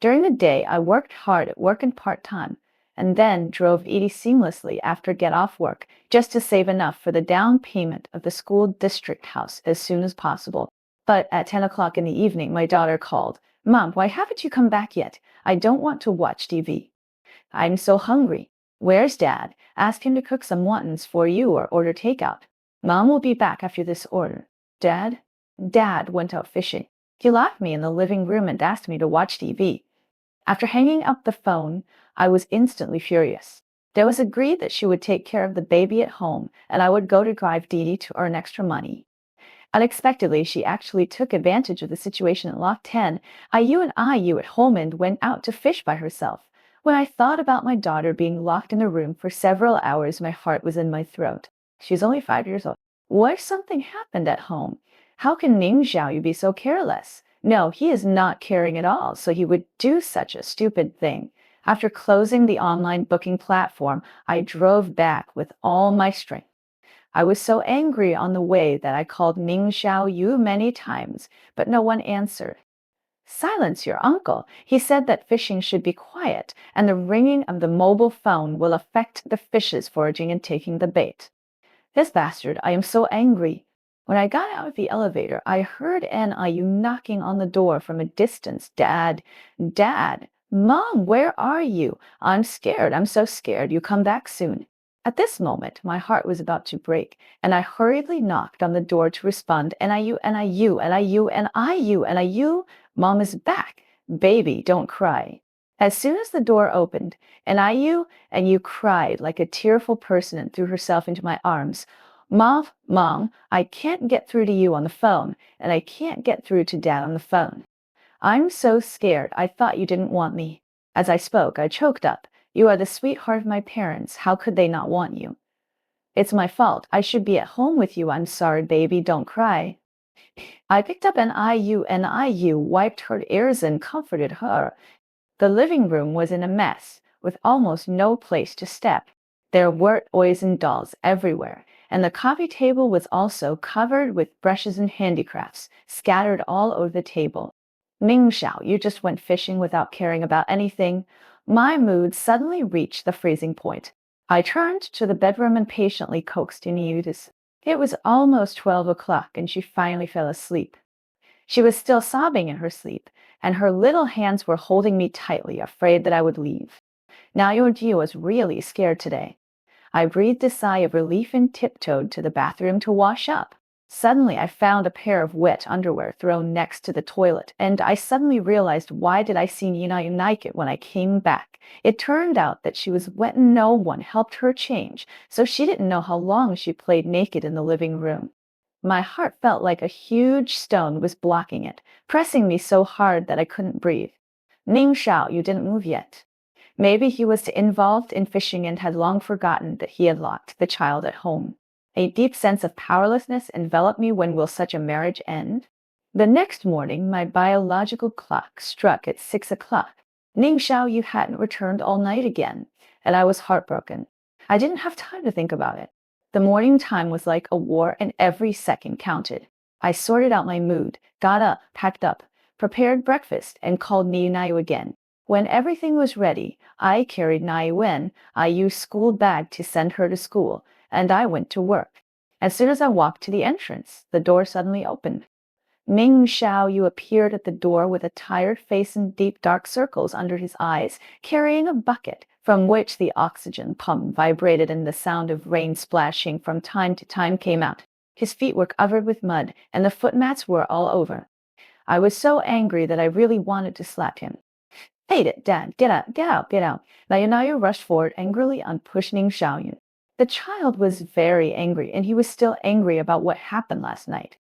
During the day, I worked hard at working part-time and then drove Edie seamlessly after get off work just to save enough for the down payment of the school district house as soon as possible. But at 10 o'clock in the evening, my daughter called. Mom, why haven't you come back yet? I don't want to watch TV. I'm so hungry. Where's Dad? Ask him to cook some wontons for you or order takeout. Mom will be back after this order. Dad? Dad went out fishing. He locked me in the living room and asked me to watch TV. After hanging up the phone, I was instantly furious. There was agreed that she would take care of the baby at home and I would go to drive Dee to earn extra money. Unexpectedly, she actually took advantage of the situation and locked 10 IU and IU at home and went out to fish by herself. When I thought about my daughter being locked in a room for several hours, my heart was in my throat. She's only 5 years old. What if something happened at home? How can Ning Xiaoyu be so careless? No, he is not caring at all, so he would do such a stupid thing. After closing the online booking platform, I drove back with all my strength. I was so angry on the way that I called Ning Xiaoyu many times, but no one answered. Silence your uncle. He said that fishing should be quiet, and the ringing of the mobile phone will affect the fishes foraging and taking the bait. This bastard, I am so angry. When I got out of the elevator, I heard NIU knocking on the door from a distance. Dad, Dad, Mom, where are you? I'm scared. I'm so scared. You come back soon. At this moment, my heart was about to break, and I hurriedly knocked on the door to respond. NIU, NIU, NIU, NIU, NIU. Mom is back. Baby, don't cry. As soon as the door opened, NIU cried like a tearful person and threw herself into my arms. Mom, I can't get through to you on the phone, and I can't get through to Dad on the phone. I'm so scared. I thought you didn't want me. As I spoke, I choked up. You are the sweetheart of my parents. How could they not want you? It's my fault. I should be at home with you. I'm sorry, baby. Don't cry. I picked up NIU, wiped her ears and comforted her. The living room was in a mess, with almost no place to step. There were toys and dolls everywhere, and the coffee table was also covered with brushes and handicrafts, scattered all over the table. Ning Xiao, you just went fishing without caring about anything. My mood suddenly reached the freezing point. I turned to the bedroom and patiently coaxed Iniudis. It was almost 12 o'clock, and she finally fell asleep. She was still sobbing in her sleep, and her little hands were holding me tightly, afraid that I would leave. Now Yoji was really scared today. I breathed a sigh of relief and tiptoed to the bathroom to wash up. Suddenly, I found a pair of wet underwear thrown next to the toilet, and I suddenly realized why did I see Nina naked when I came back. It turned out that she was wet and no one helped her change, so she didn't know how long she played naked in the living room. My heart felt like a huge stone was blocking it, pressing me so hard that I couldn't breathe. Ning Xiao, you didn't move yet. Maybe he was involved in fishing and had long forgotten that he had locked the child at home. A deep sense of powerlessness enveloped me. When will such a marriage end? The next morning, my biological clock struck at 6 o'clock. Ning Xiao, you hadn't returned all night again, and I was heartbroken. I didn't have time to think about it. The morning time was like a war, and every second counted. I sorted out my mood, got up, packed up, prepared breakfast, and called Niu again. When everything was ready, I carried IU's school bag to send her to school, and I went to work. As soon as I walked to the entrance, the door suddenly opened. Ning Xiaoyu appeared at the door with a tired face and deep dark circles under his eyes, carrying a bucket from which the oxygen pump vibrated and the sound of rain splashing from time to time came out. His feet were covered with mud, and the footmats were all over. I was so angry that I really wanted to slap him. Hate it, Dad. Get out, get out, get out. Nayu rushed forward angrily on pushing Xiaoyun. The child was very angry, and he was still angry about what happened last night.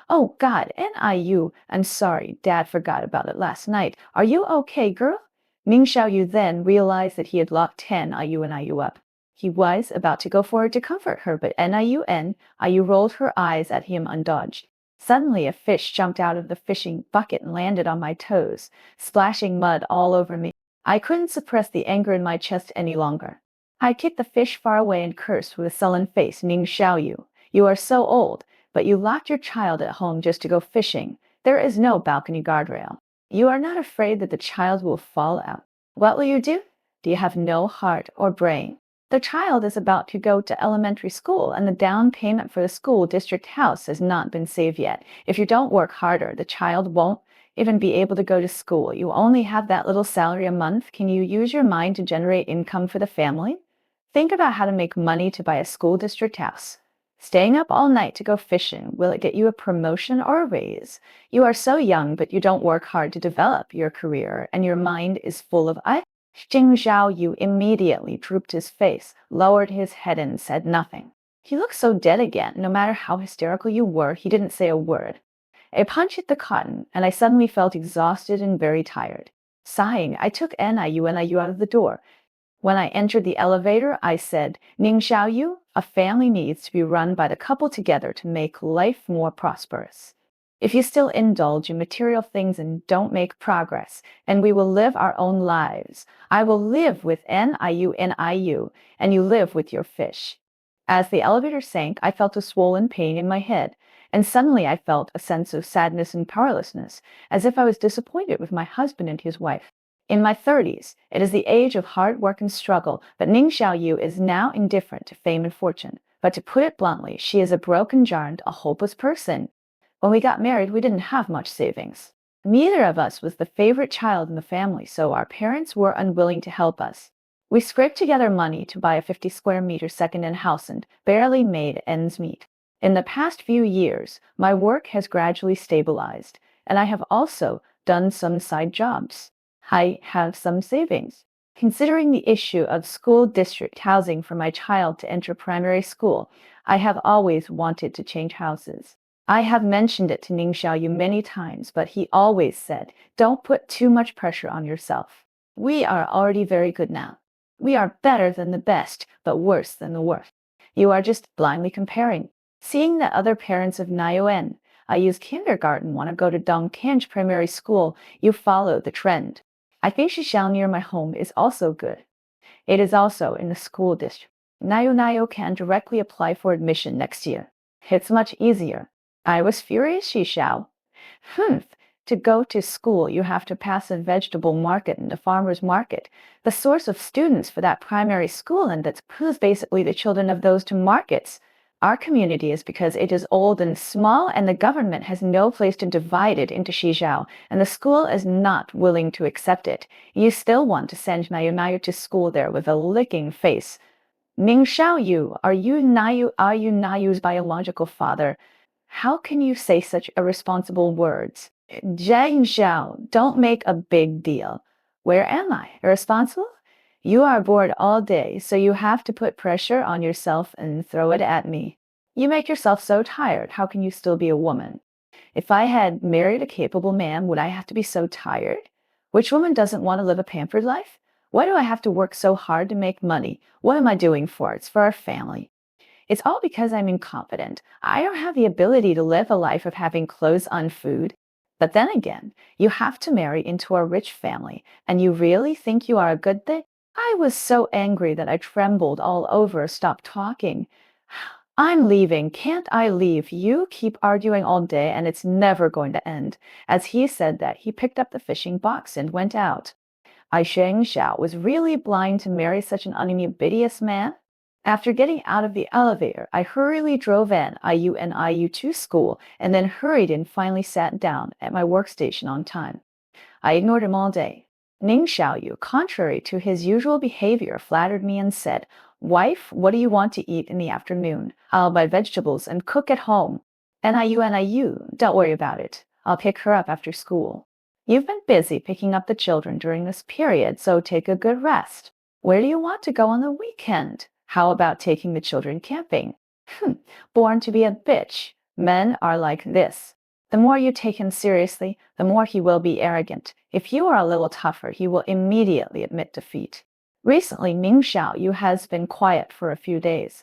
Oh, God, NIU, I'm sorry. Dad forgot about it last night. Are you okay, girl? Ning Xiaoyu then realized that he had locked NIU and IU up. He was about to go forward to comfort her, but IU rolled her eyes at him undodged. Suddenly, a fish jumped out of the fishing bucket and landed on my toes, splashing mud all over me. I couldn't suppress the anger in my chest any longer. I kicked the fish far away and cursed with a sullen face. Ning Xiaoyu, you are so old, but you locked your child at home just to go fishing. There is no balcony guardrail. You are not afraid that the child will fall out. What will you do? Do you have no heart or brain? The child is about to go to elementary school, and the down payment for the school district house has not been saved yet. If you don't work harder, the child won't even be able to go to school. You only have that little salary a month. Can you use your mind to generate income for the family? Think about how to make money to buy a school district house. Staying up all night to go fishing, will it get you a promotion or a raise? You are so young, but you don't work hard to develop your career, and your mind is full of I. Jing Xiaoyu immediately drooped his face, lowered his head, and said nothing. He looked so dead again. No matter how hysterical you were, he didn't say a word. A punch hit the cotton, and I suddenly felt exhausted and very tired. Sighing, I took NIU out of the door. When I entered the elevator, I said, Ning Xiaoyu, a family needs to be run by the couple together to make life more prosperous. If you still indulge in material things and don't make progress, and we will live our own lives, I will live with NIU, and you live with your fish. As the elevator sank, I felt a swollen pain in my head, and suddenly I felt a sense of sadness and powerlessness, as if I was disappointed with my husband and his wife. In my 30s, it is the age of hard work and struggle, but Ning Xiaoyu is now indifferent to fame and fortune. But to put it bluntly, she is a broken jar and a hopeless person. When we got married, we didn't have much savings. Neither of us was the favorite child in the family, so our parents were unwilling to help us. We scraped together money to buy a 50 square meter second-hand house and barely made ends meet. In the past few years, my work has gradually stabilized, and I have also done some side jobs. I have some savings. Considering the issue of school district housing for my child to enter primary school, I have always wanted to change houses. I have mentioned it to Ning Xiaoyu many times, but he always said, don't put too much pressure on yourself. We are already very good now. We are better than the best, but worse than the worst. You are just blindly comparing. Seeing that other parents of Niuan, I use kindergarten, want to go to Dongkanj primary school, you follow the trend. I think Shishao near my home is also good. It is also in the school district. Niu can directly apply for admission next year. It's much easier. I was furious, Shishao. To go to school, you have to pass a vegetable market and a farmer's market. The source of students for that primary school, and that's basically the children of those two markets. Our community is because it is old and small, and the government has no place to divide it into Shizhao, and the school is not willing to accept it. You still want to send Mayu to school there with a licking face. Ning Xiaoyu, are you Nayu's biological father? How can you say such irresponsible words? Zhang Xiao, don't make a big deal. Where am I? Irresponsible? You are bored all day, so you have to put pressure on yourself and throw it at me. You make yourself so tired. How can you still be a woman? If I had married a capable man, would I have to be so tired? Which woman doesn't want to live a pampered life? Why do I have to work so hard to make money? What am I doing for? It's for our family. It's all because I'm incompetent. I don't have the ability to live a life of having clothes on food. But then again, you have to marry into a rich family, and you really think you are a good thing? I was so angry that I trembled all over. Stop talking. I'm leaving. Can't I leave? You keep arguing all day and it's never going to end. As he said that, he picked up the fishing box and went out. I Sheng Xiao was really blind to marry such an unambitious man. After getting out of the elevator, I hurriedly drove NIU to school and then hurried and finally sat down at my workstation on time. I ignored him all day. Ning Xiaoyu, contrary to his usual behavior, flattered me and said, Wife, what do you want to eat in the afternoon? I'll buy vegetables and cook at home. NIU, don't worry about it. I'll pick her up after school. You've been busy picking up the children during this period, so take a good rest. Where do you want to go on the weekend? How about taking the children camping? Born to be a bitch. Men are like this. The more you take him seriously, the more he will be arrogant. If you are a little tougher, he will immediately admit defeat. Recently, Ning Xiaoyu has been quiet for a few days.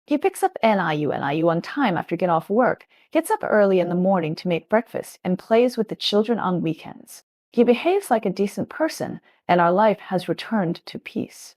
He picks up NIU on time after get off work, gets up early in the morning to make breakfast, and plays with the children on weekends. He behaves like a decent person, and our life has returned to peace.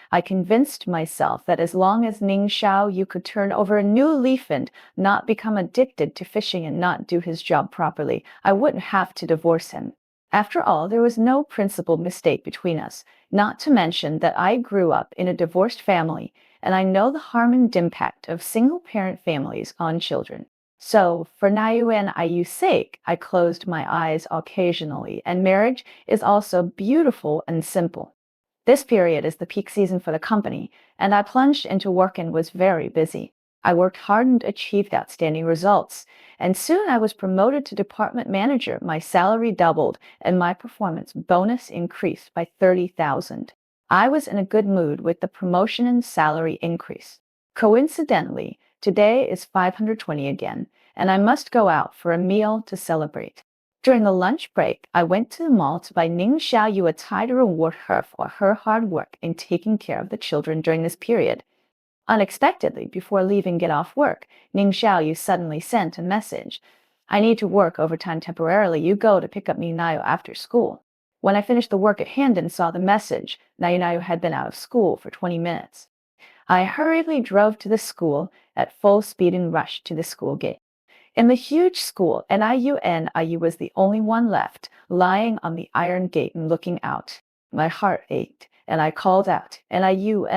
I convinced myself that as long as Ning Xiaoyu could turn over a new leaf and not become addicted to fishing and not do his job properly, I wouldn't have to divorce him. After all, there was no principal mistake between us, not to mention that I grew up in a divorced family, and I know the harm and impact of single-parent families on children. So, for Nayu and Ayu's sake, I closed my eyes occasionally, and marriage is also beautiful and simple. This period is the peak season for the company, and I plunged into work and was very busy. I worked hard and achieved outstanding results, and soon I was promoted to department manager. My salary doubled, and my performance bonus increased by 30,000. I was in a good mood with the promotion and salary increase. Coincidentally, today is 520 again, and I must go out for a meal to celebrate. During the lunch break, I went to the mall to buy Ning Xiaoyu a tie to reward her for her hard work in taking care of the children during this period. Unexpectedly, before leaving get off work, Ning Xiaoyu suddenly sent a message. I need to work overtime temporarily. You go to pick up me Nayo after school. When I finished the work at hand and saw the message, Nayo had been out of school for 20 minutes. I hurriedly drove to the school at full speed and rushed to the school gate. In the huge school, NIU was the only one left, lying on the iron gate and looking out. My heart ached, and I called out, NIU,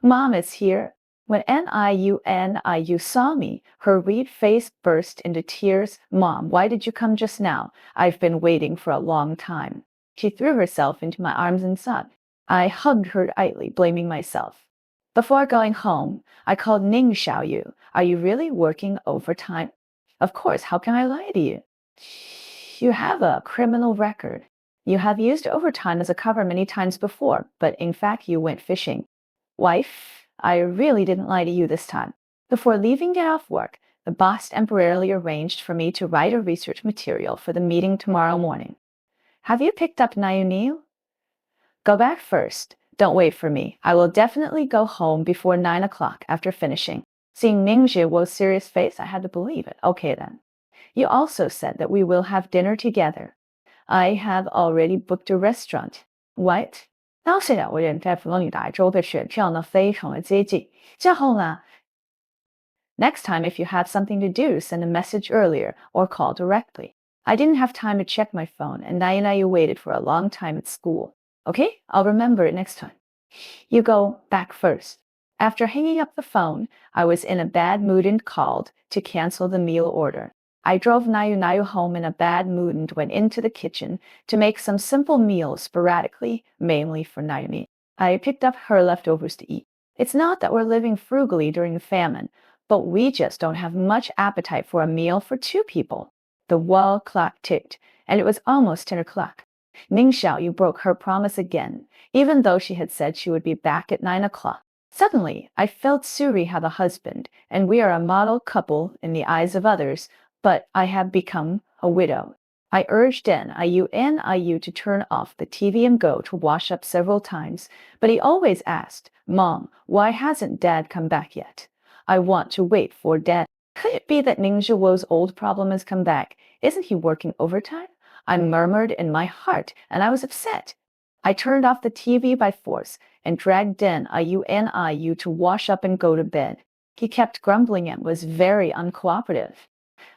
Mom is here. When NIU saw me, her red face burst into tears. Mom, why did you come just now? I've been waiting for a long time. She threw herself into my arms and sobbed. I hugged her tightly, blaming myself. Before going home, I called Ning Xiaoyu. Are you really working overtime? Of course, how can I lie to you? You have a criminal record. You have used overtime as a cover many times before, but in fact you went fishing. Wife, I really didn't lie to you this time. Before leaving get off work, the boss temporarily arranged for me to write a research material for the meeting tomorrow morning. Have you picked up Nayu? Go back first. Don't wait for me. I will definitely go home before 9 o'clock after finishing. Seeing Ning Zhiwo's serious face, I had to believe it. Okay then. You also said that we will have dinner together. I have already booked a restaurant. What? 当现在我人在佛罗里达州的选票呢非常的接近。之后呢 Next time, if you have something to do, send a message earlier or call directly. I didn't have time to check my phone, and Nayu waited for a long time at school. Okay, I'll remember it next time. You go back first. After hanging up the phone, I was in a bad mood and called to cancel the meal order. I drove Nayu home in a bad mood and went into the kitchen to make some simple meals sporadically, mainly for Nayu. I picked up her leftovers to eat. It's not that we're living frugally during the famine, but we just don't have much appetite for a meal for two people. The wall clock ticked, and it was almost 10 o'clock. Ning Xiaoyu broke her promise again, even though she had said she would be back at 9 o'clock. Suddenly, I felt Suri have a husband, and we are a model couple in the eyes of others, but I have become a widow. I urged NIU to turn off the TV and go to wash up several times, but he always asked, Mom, why hasn't Dad come back yet? I want to wait for Dad. Could it be that Ning Zhiwo's old problem has come back? Isn't he working overtime? I murmured in my heart, and I was upset. I turned off the TV by force and dragged NIU to wash up and go to bed. He kept grumbling and was very uncooperative.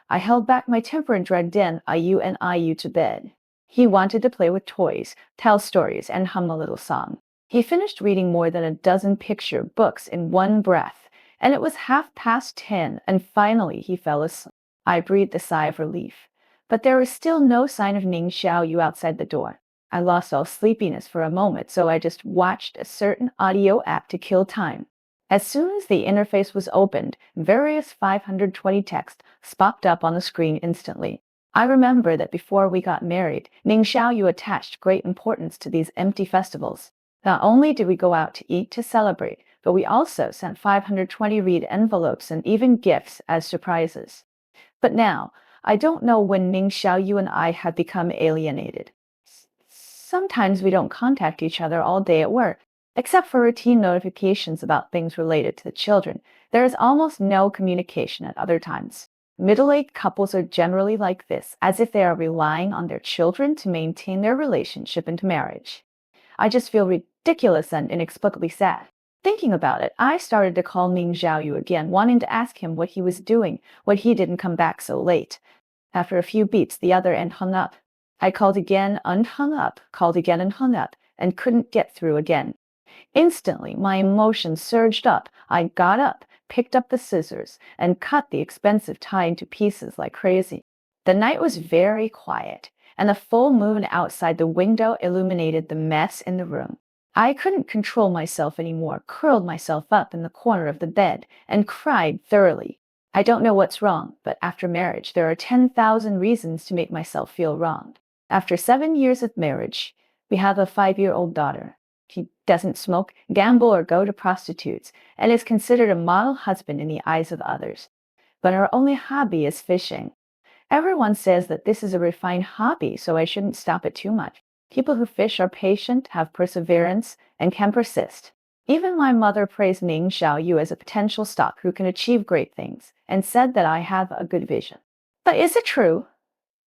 I held back my temper and dragged NIU to bed. He wanted to play with toys, tell stories, and hum a little song. He finished reading more than a dozen picture books in one breath, and it was 10:30, and finally he fell asleep. I breathed a sigh of relief. But there was still no sign of Ning Xiaoyu outside the door. I lost all sleepiness for a moment, so I just watched a certain audio app to kill time. As soon as the interface was opened, various 520 texts popped up on the screen instantly. I remember that before we got married, Ning Xiaoyu attached great importance to these empty festivals. Not only did we go out to eat to celebrate, but we also sent 520 read envelopes and even gifts as surprises. But now, I don't know when Ning Xiaoyu and I have become alienated. Sometimes we don't contact each other all day at work, except for routine notifications about things related to the children. There is almost no communication at other times. Middle-aged couples are generally like this, as if they are relying on their children to maintain their relationship into marriage. I just feel ridiculous and inexplicably sad. Thinking about it, I started to call Ning Xiaoyu again, wanting to ask him what he was doing, why he didn't come back so late. After a few beeps, the other end hung up. I called again and hung up, called again and hung up, and couldn't get through again. Instantly, my emotions surged up. I got up, picked up the scissors, and cut the expensive tie into pieces like crazy. The night was very quiet, and the full moon outside the window illuminated the mess in the room. I couldn't control myself anymore, curled myself up in the corner of the bed, and cried thoroughly. I don't know what's wrong, but after marriage, there are 10,000 reasons to make myself feel wronged. After 7 years of marriage, we have a 5-year-old daughter. He doesn't smoke, gamble, or go to prostitutes, and is considered a model husband in the eyes of others. But our only hobby is fishing. Everyone says that this is a refined hobby, so I shouldn't stop it too much. People who fish are patient, have perseverance, and can persist. Even my mother praised Ning Xiaoyu as a potential stock who can achieve great things, and said that I have a good vision. But is it true?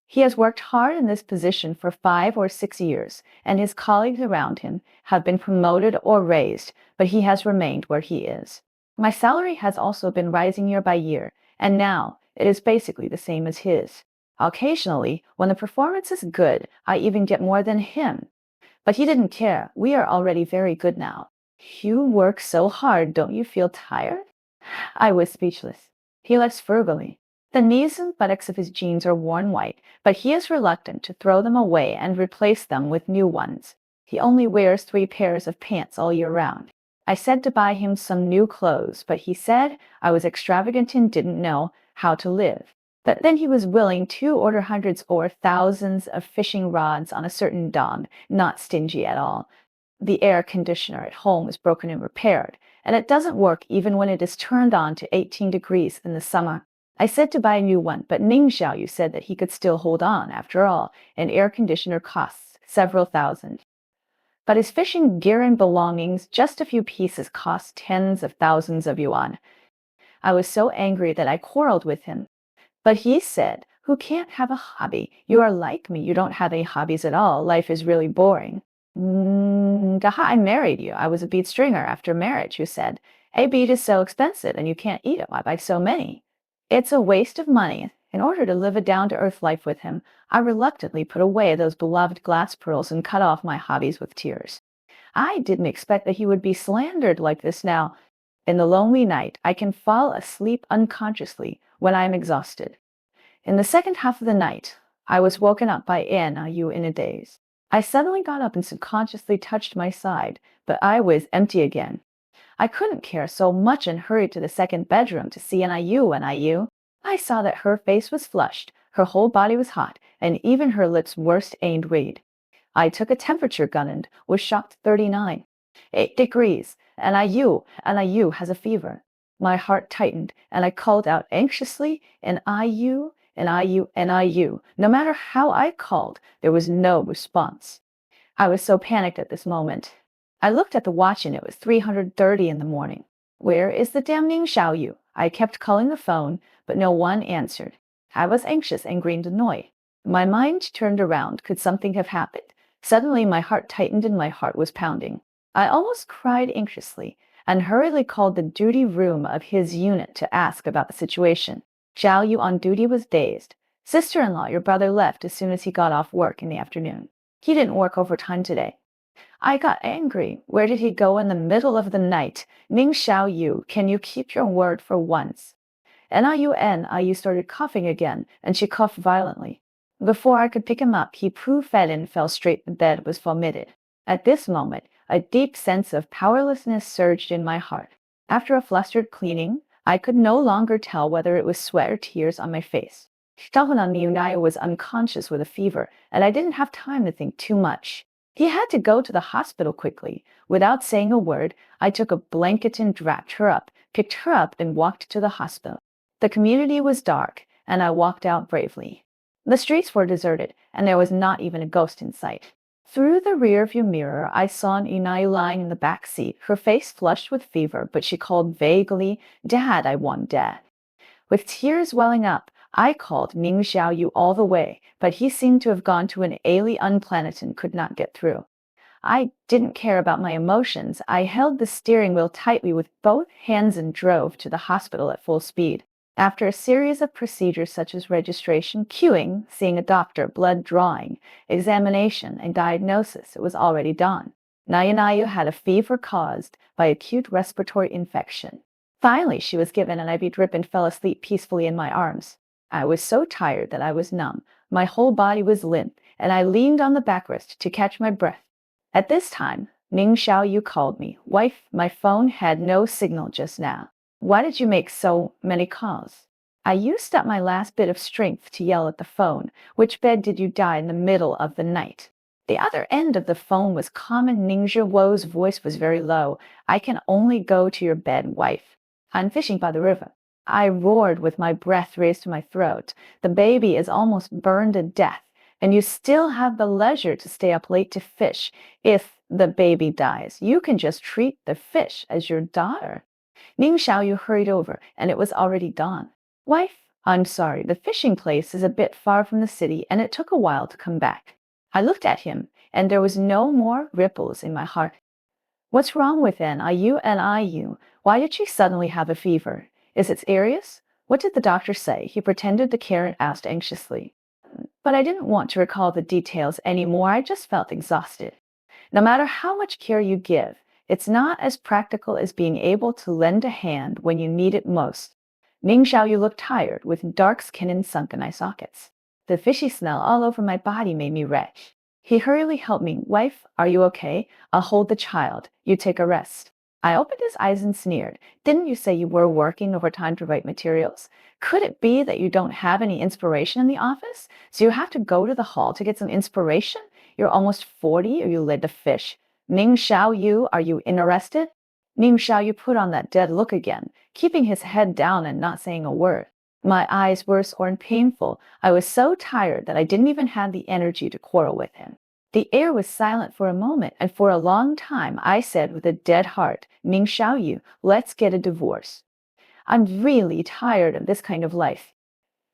He has worked hard in this position for 5 or 6 years, and his colleagues around him have been promoted or raised, but he has remained where he is. My salary has also been rising year by year, and now it is basically the same as his. Occasionally, when the performance is good, I even get more than him. But he didn't care. We are already very good now. You work so hard, don't you feel tired? I was speechless. He lives frugally. The knees and buttocks of his jeans are worn white, but he is reluctant to throw them away and replace them with new ones. He only wears 3 pairs of pants all year round. I said to buy him some new clothes, but he said I was extravagant and didn't know how to live. But then he was willing to order hundreds or thousands of fishing rods on a certain dong, not stingy at all. The air conditioner at home is broken and repaired, and it doesn't work even when it is turned on to 18 degrees in the summer. I said to buy a new one, but Ning Xiaoyu said that he could still hold on. After all, an air conditioner costs several thousand. But his fishing gear and belongings, just a few pieces, cost tens of thousands of yuan. I was so angry that I quarreled with him. But he said, "Who can't have a hobby? You are like me. You don't have any hobbies at all. Life is really boring." Daha, I married you. I was a bead stringer after marriage who said, "A bead is so expensive and you can't eat it. Why buy so many?" It's a waste of money. In order to live a down-to-earth life with him, I reluctantly put away those beloved glass pearls and cut off my hobbies with tears. I didn't expect that he would be slandered like this now. In the lonely night, I can fall asleep unconsciously when I am exhausted. In the second half of the night, I was woken up by Yu in a daze. I suddenly got up and subconsciously touched my side, but I was empty again. I couldn't care so much and hurried to the second bedroom to see Yu. I saw that her face was flushed, her whole body was hot, and even her lips were stained red. I took a temperature gun and was shocked 39.8 degrees, and Yu has a fever. My heart tightened, and I called out anxiously, Yu. No matter how I called, there was no response. I was so panicked at this moment. I looked at the watch and it was 3:30 in the morning. Where is the damning Xiaoyu? I kept calling the phone, but no one answered. I was anxious and grinned annoyed. My mind turned around. Could something have happened? Suddenly my heart tightened and my heart was pounding. I almost cried anxiously and hurriedly called the duty room of his unit to ask about the situation. Xiaoyu on duty was dazed. "Sister-in-law, your brother left as soon as he got off work in the afternoon. He didn't work overtime today." I got angry. Where did he go in the middle of the night? Ning Xiaoyu, can you keep your word for once? Yu started coughing again, and she coughed violently. Before I could pick him up, he fell and fell straight. The bed was vomited. At this moment, a deep sense of powerlessness surged in my heart. After a flustered cleaning, I could no longer tell whether it was sweat or tears on my face. Yu was unconscious with a fever, and I didn't have time to think too much. He had to go to the hospital quickly. Without saying a word, I took a blanket and wrapped her up, picked her up, and walked to the hospital. The community was dark, and I walked out bravely. The streets were deserted, and there was not even a ghost in sight. Through the rearview mirror, I saw Inayu lying in the back seat, her face flushed with fever, but she called vaguely, "Dad, I want Dad." With tears welling up, I called Ning Xiaoyu all the way, but he seemed to have gone to an alien planet and could not get through. I didn't care about my emotions. I held the steering wheel tightly with both hands and drove to the hospital at full speed. After a series of procedures such as registration, queuing, seeing a doctor, blood drawing, examination, and diagnosis, it was already dawn. Nayu had a fever caused by acute respiratory infection. Finally, she was given an IV drip and fell asleep peacefully in my arms. I was so tired that I was numb. My whole body was limp, and I leaned on the backrest to catch my breath. At this time, Ning Xiaoyu called me. Wife, my phone had no signal just now. Why did you make so many calls? I used up my last bit of strength to yell at the phone. Which bed did you die in the middle of the night? The other end of the phone was calm and Ning Zhiwo's voice was very low. I can only go to your bed, wife. I'm fishing by the river. I roared with my breath raised to my throat. The baby is almost burned to death, and you still have the leisure to stay up late to fish. If the baby dies, you can just treat the fish as your daughter. Ning Xiaoyu hurried over, and it was already dawn. Wife, I'm sorry, the fishing place is a bit far from the city, and it took a while to come back. I looked at him, and there was no more ripples in my heart. What's wrong with NIU? Why did she suddenly have a fever? Is it serious? What did the doctor say? He pretended to care and asked anxiously. But I didn't want to recall the details anymore. I just felt exhausted. No matter how much care you give, it's not as practical as being able to lend a hand when you need it most. Ning Xiaoyu looked tired, with dark skin and sunken eye sockets. The fishy smell all over my body made me retch. He hurriedly helped me. Wife, are you okay? I'll hold the child. You take a rest. I opened his eyes and sneered. Didn't you say you were working overtime to write materials? Could it be that you don't have any inspiration in the office? So you have to go to the hall to get some inspiration? You're almost 40 or you led the fish. Ning Xiaoyu, are you interested? Ning Xiaoyu put on that dead look again, keeping his head down and not saying a word. My eyes were sore and painful. I was so tired that I didn't even have the energy to quarrel with him. The air was silent for a moment, and for a long time I said with a dead heart, Ning Xiaoyu, let's get a divorce. I'm really tired of this kind of life.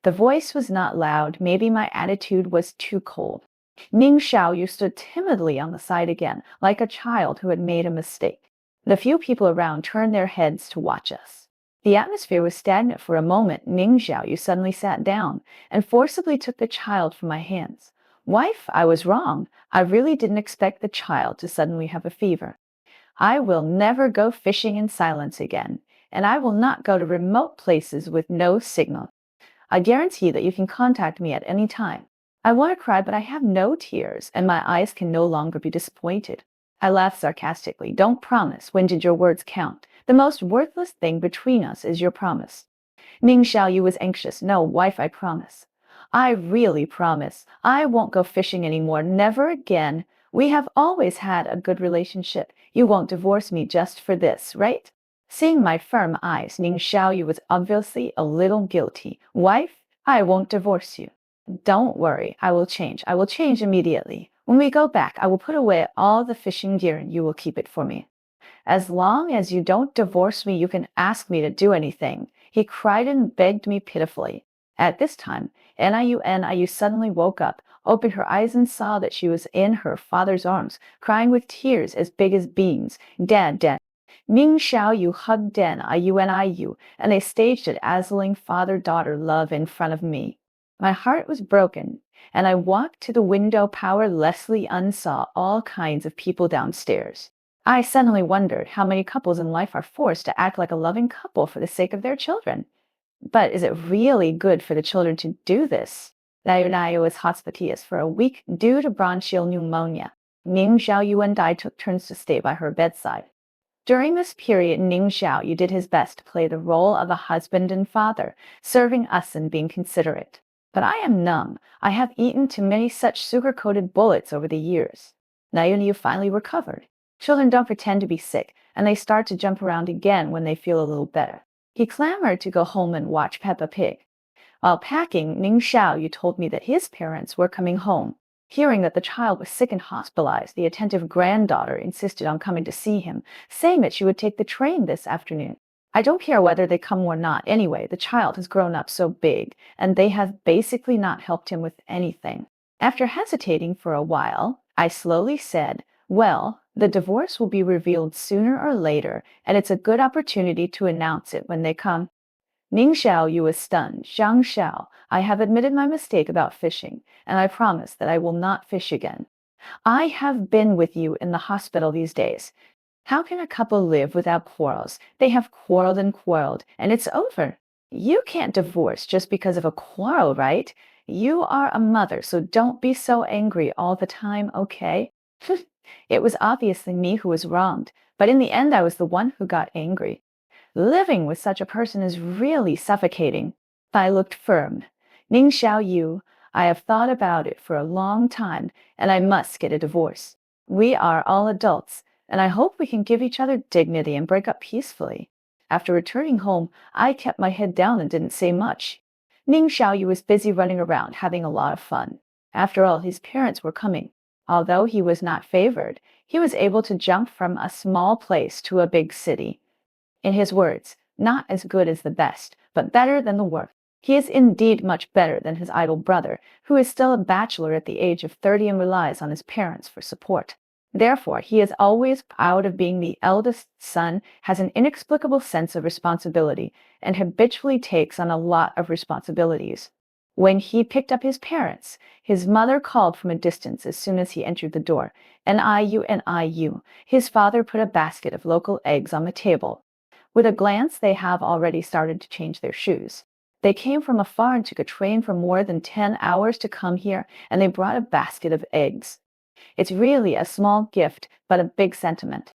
The voice was not loud. Maybe my attitude was too cold. Ning Xiaoyu stood timidly on the side again, like a child who had made a mistake. The few people around turned their heads to watch us. The atmosphere was stagnant for a moment. Ning Xiaoyu suddenly sat down and forcibly took the child from my hands. Wife, I was wrong. I really didn't expect the child to suddenly have a fever. I will never go fishing in silence again, and I will not go to remote places with no signal. I guarantee that you can contact me at any time. I want to cry, but I have no tears, and my eyes can no longer be disappointed. I laughed sarcastically. Don't promise. When did your words count? The most worthless thing between us is your promise. Ning Xiaoyu was anxious. No, wife, I promise. I really promise. I won't go fishing anymore. Never again. We have always had a good relationship. You won't divorce me just for this, right? Seeing my firm eyes, Ning Xiaoyu was obviously a little guilty. Wife, I won't divorce you. Don't worry, I will change. I will change immediately. When we go back, I will put away all the fishing gear and you will keep it for me. As long as you don't divorce me, you can ask me to do anything. He cried and begged me pitifully. At this time, NIU suddenly woke up, opened her eyes and saw that she was in her father's arms, crying with tears as big as beans. Dad, Dad. Ning Xiaoyu hugged NIU, and they staged a dazzling father-daughter love in front of me. My heart was broken, and I walked to the window powerlessly and saw all kinds of people downstairs. I suddenly wondered how many couples in life are forced to act like a loving couple for the sake of their children. But is it really good for the children to do this? Nayu was hospitalized for a week due to bronchial pneumonia. Ning Xiaoyu and I took turns to stay by her bedside. During this period, Ning Xiaoyu did his best to play the role of a husband and father, serving us and being considerate. But I am numb. I have eaten too many such sugar-coated bullets over the years. Nayu finally recovered. Children don't pretend to be sick, and they start to jump around again when they feel a little better. He clamored to go home and watch Peppa Pig. While packing, Ning Xiaoyu told me that his parents were coming home. Hearing that the child was sick and hospitalized, the attentive granddaughter insisted on coming to see him, saying that she would take the train this afternoon. I don't care whether they come or not. Anyway, the child has grown up so big, and they have basically not helped him with anything. After hesitating for a while, I slowly said, well, the divorce will be revealed sooner or later, and it's a good opportunity to announce it when they come. Ning Xiaoyu was stunned. Zhang Xiao, I have admitted my mistake about fishing, and I promise that I will not fish again. I have been with you in the hospital these days. How can a couple live without quarrels? They have quarreled, and it's over. You can't divorce just because of a quarrel, right? You are a mother, so don't be so angry all the time, okay? It was obviously me who was wronged, but in the end, I was the one who got angry. Living with such a person is really suffocating. I looked firm. Ning Xiaoyu, I have thought about it for a long time, and I must get a divorce. We are all adults, and I hope we can give each other dignity and break up peacefully. After returning home, I kept my head down and didn't say much. Ning Xiaoyu was busy running around, having a lot of fun. After all, his parents were coming. Although he was not favored, he was able to jump from a small place to a big city. In his words, not as good as the best, but better than the worst. He is indeed much better than his idle brother, who is still a bachelor at the age of 30 and relies on his parents for support. Therefore, he is always proud of being the eldest son, has an inexplicable sense of responsibility, and habitually takes on a lot of responsibilities. When he picked up his parents, his mother called from a distance as soon as he entered the door. Niu, Niu. His father put a basket of local eggs on the table. With a glance, they have already started to change their shoes. They came from afar and took a train for more than 10 hours to come here, and they brought a basket of eggs. It's really a small gift, but a big sentiment.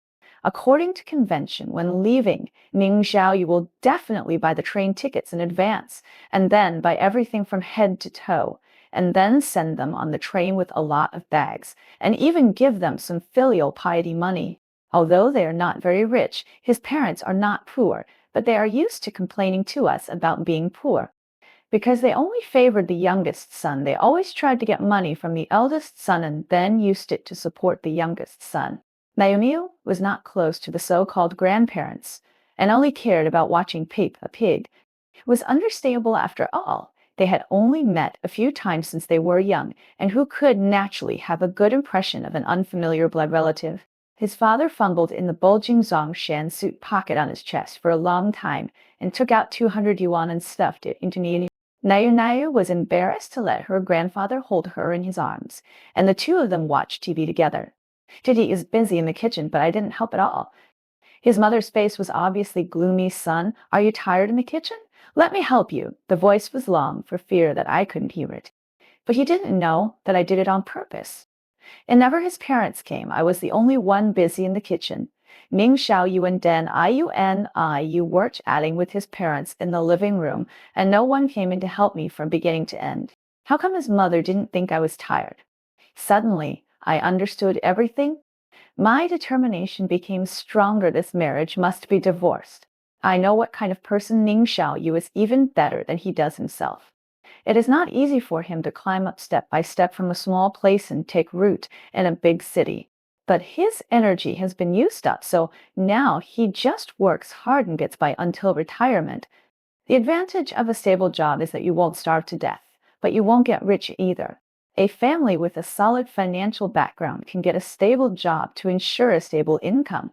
According to convention, when leaving Ningxiao, you will definitely buy the train tickets in advance, and then buy everything from head to toe, and then send them on the train with a lot of bags, and even give them some filial piety money. Although they are not very rich, his parents are not poor, but they are used to complaining to us about being poor. Because they only favored the youngest son, they always tried to get money from the eldest son and then used it to support the youngest son. Naomiu was not close to the so-called grandparents and only cared about watching Peppa Pig. It was understandable after all. They had only met a few times since they were young, and who could naturally have a good impression of an unfamiliar blood relative? His father fumbled in the bulging Zongshan suit pocket on his chest for a long time and took out 200 yuan and stuffed it into Nayu. Nayu was embarrassed to let her grandfather hold her in his arms, and the two of them watched TV together. Diddy is busy in the kitchen, but I didn't help at all. His mother's face was obviously gloomy. Son, are you tired in the kitchen? Let me help you. The voice was long for fear that I couldn't hear it. But he didn't know that I did it on purpose. And never his parents came. I was the only one busy in the kitchen. Ning Xiaoyu and Den Iu were chatting with his parents in the living room, and no one came in to help me from beginning to end. How come his mother didn't think I was tired? Suddenly, I understood everything. My determination became stronger. This marriage must be divorced. I know what kind of person Ning Xiaoyu is, even better than he does himself. It is not easy for him to climb up step by step from a small place and take root in a big city. But his energy has been used up, so now he just works hard and gets by until retirement. The advantage of a stable job is that you won't starve to death, but you won't get rich either. A family with a solid financial background can get a stable job to ensure a stable income.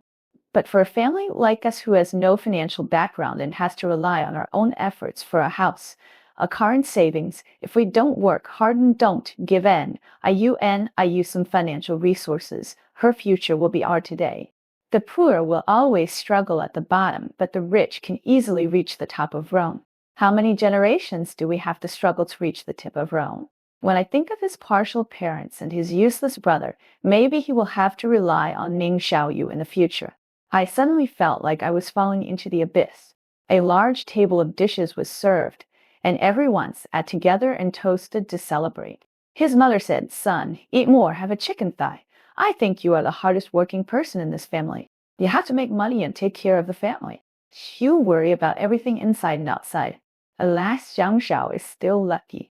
But for a family like us who has no financial background and has to rely on our own efforts for a house, a car and savings, if we don't work hard and don't give in, I use some financial resources, her future will be our today. The poor will always struggle at the bottom, but the rich can easily reach the top of Rome. How many generations do we have to struggle to reach the tip of Rome? When I think of his partial parents and his useless brother, maybe he will have to rely on Ning Xiaoyu in the future. I suddenly felt like I was falling into the abyss. A large table of dishes was served, and everyone sat together and toasted to celebrate. His mother said, Son, eat more, have a chicken thigh. I think you are the hardest working person in this family. You have to make money and take care of the family. You worry about everything inside and outside. Alas, Zhang Shao is still lucky.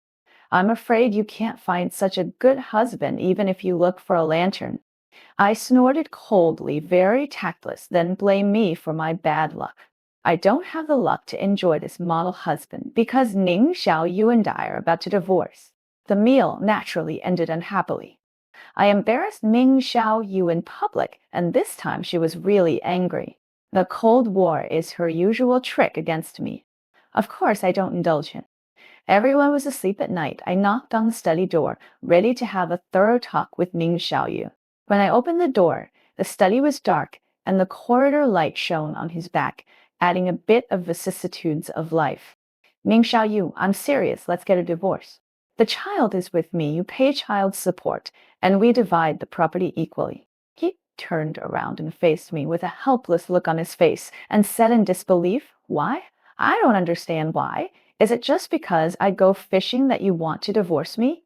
I'm afraid you can't find such a good husband even if you look for a lantern. I snorted coldly, very tactless, then blamed me for my bad luck. I don't have the luck to enjoy this model husband because Ning Xiaoyu and I are about to divorce. The meal naturally ended unhappily. I embarrassed Ning Xiaoyu in public, and this time she was really angry. The Cold War is her usual trick against me. Of course, I don't indulge him. Everyone was asleep at night. I knocked on the study door, ready to have a thorough talk with Ning Xiaoyu. When I opened the door, the study was dark, and the corridor light shone on his back, adding a bit of vicissitudes of life. Ning Xiaoyu, I'm serious. Let's get a divorce. The child is with me. You pay child support, and we divide the property equally. He turned around and faced me with a helpless look on his face and said in disbelief, Why? I don't understand why. Is it just because I go fishing that you want to divorce me?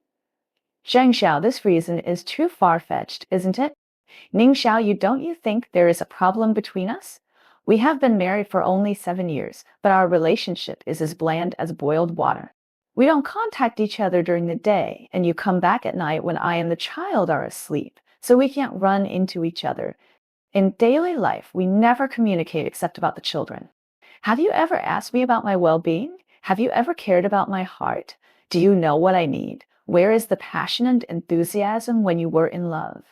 Zheng Xiao, this reason is too far-fetched, isn't it? Ning Xiao, don't you think there is a problem between us? We have been married for only 7 years, but our relationship is as bland as boiled water. We don't contact each other during the day, and you come back at night when I and the child are asleep, so we can't run into each other. In daily life, we never communicate except about the children. Have you ever asked me about my well-being? Have you ever cared about my heart? Do you know what I need? Where is the passion and enthusiasm when you were in love?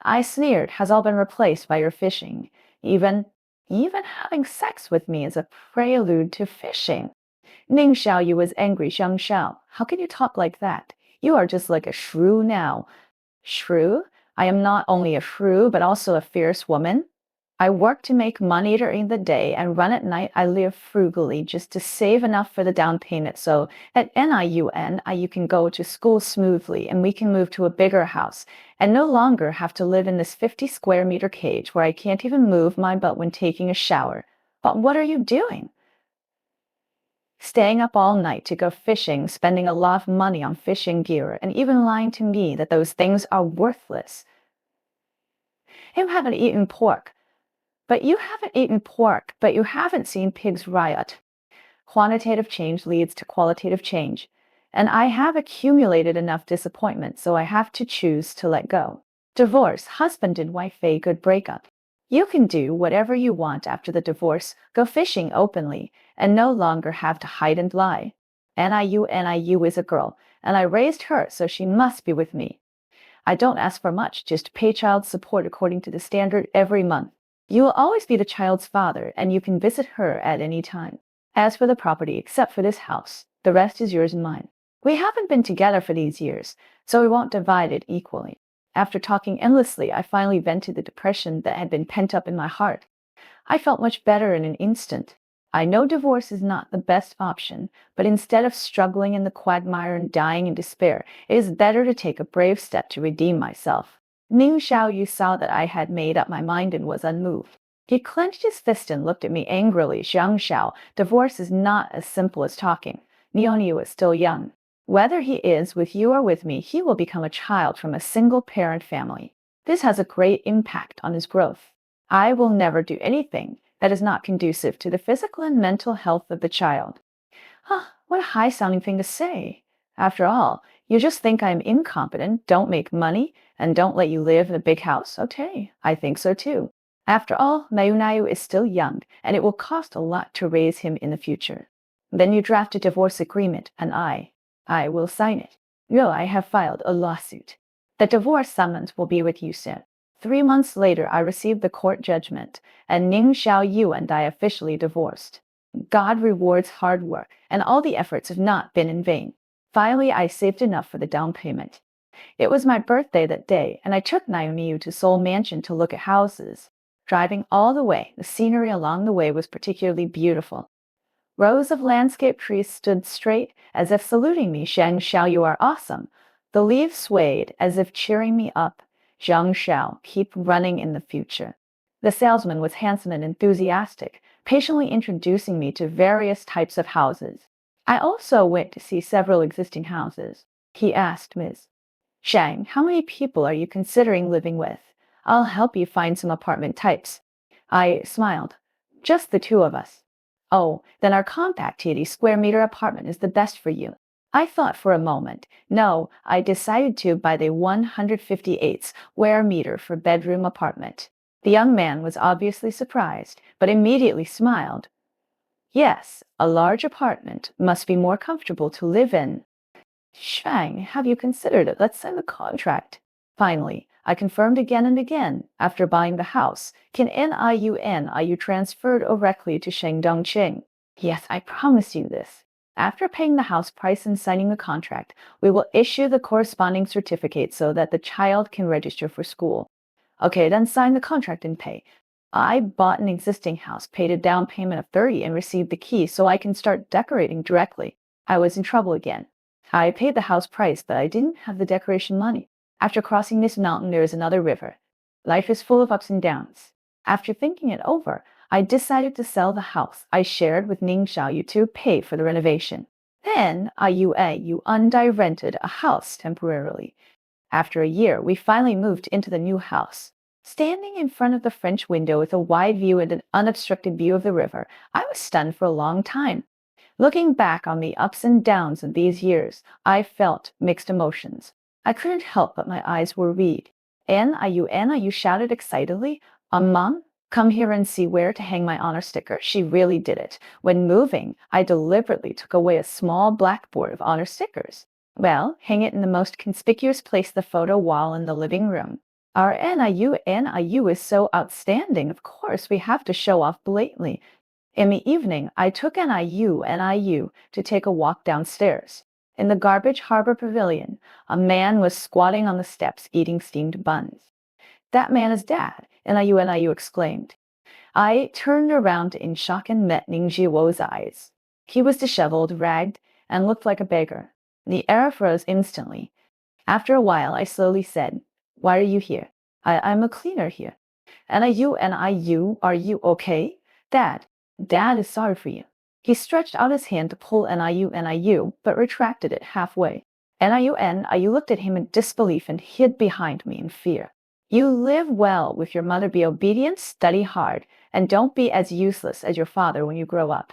I sneered, has all been replaced by your fishing. Even having sex with me is a prelude to fishing. Ning Xiaoyu was angry. Zheng Xiao, how can you talk like that? You are just like a shrew now. Shrew? I am not only a shrew, but also a fierce woman. I work to make money during the day and run at night. I live frugally just to save enough for the down payment so at NIUN you can go to school smoothly and we can move to a bigger house and no longer have to live in this 50 square meter cage where I can't even move my butt when taking a shower. But what are you doing? Staying up all night to go fishing, spending a lot of money on fishing gear, and even lying to me that those things are worthless. You haven't eaten pork. But you haven't seen pigs riot. Quantitative change leads to qualitative change, and I have accumulated enough disappointment, so I have to choose to let go. Divorce, husband and wife, a good breakup. You can do whatever you want after the divorce, go fishing openly, and no longer have to hide and lie. NIU is a girl, and I raised her, so she must be with me. I don't ask for much, just pay child support according to the standard every month. You will always be the child's father, and you can visit her at any time. As for the property, except for this house, the rest is yours and mine. We haven't been together for these years, so we won't divide it equally. After talking endlessly, I finally vented the depression that had been pent up in my heart. I felt much better in an instant. I know divorce is not the best option, but instead of struggling in the quagmire and dying in despair, it is better to take a brave step to redeem myself. Ning Xiaoyu saw that I had made up my mind and was unmoved. He clenched his fist and looked at me angrily. Zheng Xiao, divorce is not as simple as talking. Niu is still young. Whether he is with you or with me, he will become a child from a single-parent family. This has a great impact on his growth. I will never do anything that is not conducive to the physical and mental health of the child. What a high-sounding thing to say. After all, you just think I'm incompetent, don't make money, and don't let you live in a big house. Okay, I think so too. After all, Mayunayu is still young, and it will cost a lot to raise him in the future. Then you draft a divorce agreement, and I will sign it. No, I have filed a lawsuit. The divorce summons will be with you soon. 3 months later, I received the court judgment, and Ning Xiaoyu and I officially divorced. God rewards hard work, and all the efforts have not been in vain. Finally, I saved enough for the down payment. It was my birthday that day, and I took Naomiu to Seoul Mansion to look at houses. Driving all the way, the scenery along the way was particularly beautiful. Rows of landscape trees stood straight, as if saluting me. Zheng Xiao, you are awesome. The leaves swayed, as if cheering me up. Zheng Xiao, keep running in the future. The salesman was handsome and enthusiastic, patiently introducing me to various types of houses. I also went to see several existing houses. He asked Ms. Shang, how many people are you considering living with? I'll help you find some apartment types. I smiled. Just the two of us. Oh, then our compact 80 square meter apartment is the best for you. I thought for a moment. No, I decided to buy the 158 square meter for bedroom apartment. The young man was obviously surprised, but immediately smiled. Yes, a large apartment must be more comfortable to live in. Shang, have you considered it? Let's sign the contract. Finally, I confirmed again and again. After buying the house, can NIU transfer directly to Sheng Dongqing? Yes, I promise you this. After paying the house price and signing the contract, we will issue the corresponding certificate so that the child can register for school. Okay, then sign the contract and pay. I bought an existing house, paid a down payment of 30 and received the key so I can start decorating directly. I was in trouble again. I paid the house price, but I didn't have the decoration money. After crossing this mountain, there is another river. Life is full of ups and downs. After thinking it over, I decided to sell the house I shared with Ning Xiaoyu to pay for the renovation. Then you rented a house temporarily. After a year, we finally moved into the new house. Standing in front of the French window with a wide view and an unobstructed view of the river, I was stunned for a long time. Looking back on the ups and downs of these years, I felt mixed emotions. I couldn't help but my eyes were red. Anna, you shouted excitedly. Mom, come here and see where to hang my honor sticker. She really did it. When moving, I deliberately took away a small blackboard of honor stickers. Well, hang it in the most conspicuous place, the photo wall in the living room. Our NIU is so outstanding. Of course, we have to show off blatantly. In the evening, I took NIU to take a walk downstairs. In the Garbage Harbor Pavilion, a man was squatting on the steps eating steamed buns. That man is Dad, NIU exclaimed. I turned around in shock and met Ning Jiwo's eyes. He was disheveled, ragged, and looked like a beggar. The air froze instantly. After a while, I slowly said, "Why are you here?" I'm a cleaner here. NIU, are you okay? Dad is sorry for you. He stretched out his hand to pull NIU, but retracted it halfway. NIU looked at him in disbelief and hid behind me in fear. You live well with your mother, be obedient, study hard, and don't be as useless as your father when you grow up.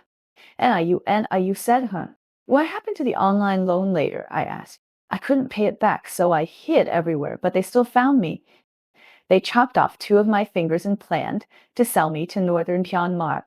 NIU said, huh? What happened to the online loan later? I asked. I couldn't pay it back, so I hid everywhere, but they still found me. They chopped off 2 of my fingers and planned to sell me to northern Myanmar.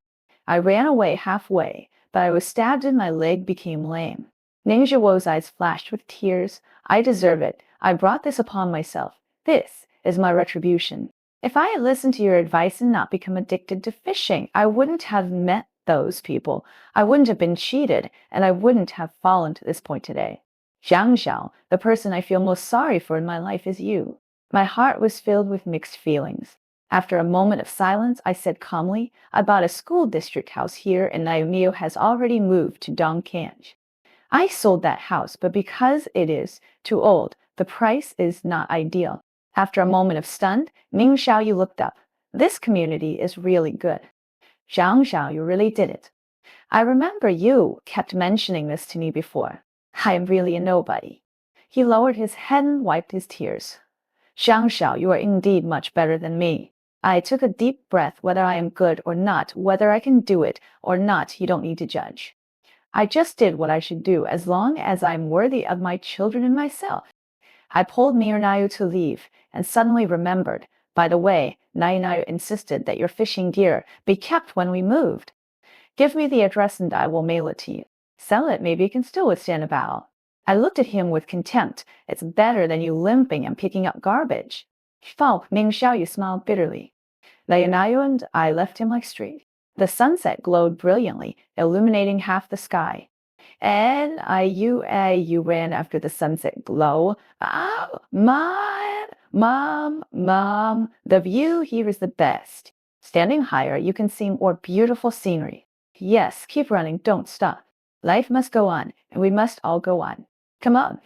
I ran away halfway, but I was stabbed and my leg became lame. Ning Zhiwo's eyes flashed with tears. I deserve it. I brought this upon myself. This is my retribution. If I had listened to your advice and not become addicted to fishing, I wouldn't have met those people. I wouldn't have been cheated, and I wouldn't have fallen to this point today. Zhang Xiao, the person I feel most sorry for in my life is you. My heart was filled with mixed feelings. After a moment of silence, I said calmly, I bought a school district house here and Naomi has already moved to Dongkanj. I sold that house, but because it is too old, the price is not ideal. After a moment of stunned, Ning Xiaoyu looked up. This community is really good. Zhang Xiaoyu really did it. I remember you kept mentioning this to me before. I am really a nobody. He lowered his head and wiped his tears. Zhang Xiao, you are indeed much better than me. I took a deep breath. Whether I am good or not, whether I can do it or not, you don't need to judge. I just did what I should do as long as I'm worthy of my children and myself. I pulled Nayu to leave and suddenly remembered, by the way, Nayu insisted that your fishing gear be kept when we moved. Give me the address and I will mail it to you. Sell it, maybe it can still withstand a battle. I looked at him with contempt. It's better than you limping and picking up garbage. Ning Xiaoyu smiled bitterly. Leonayo and I left him like straight. The sunset glowed brilliantly, illuminating half the sky. And you ran after the sunset glow. Oh, Mom, the view here is the best. Standing higher, you can see more beautiful scenery. Yes, keep running, don't stop. Life must go on, and we must all go on. Come on,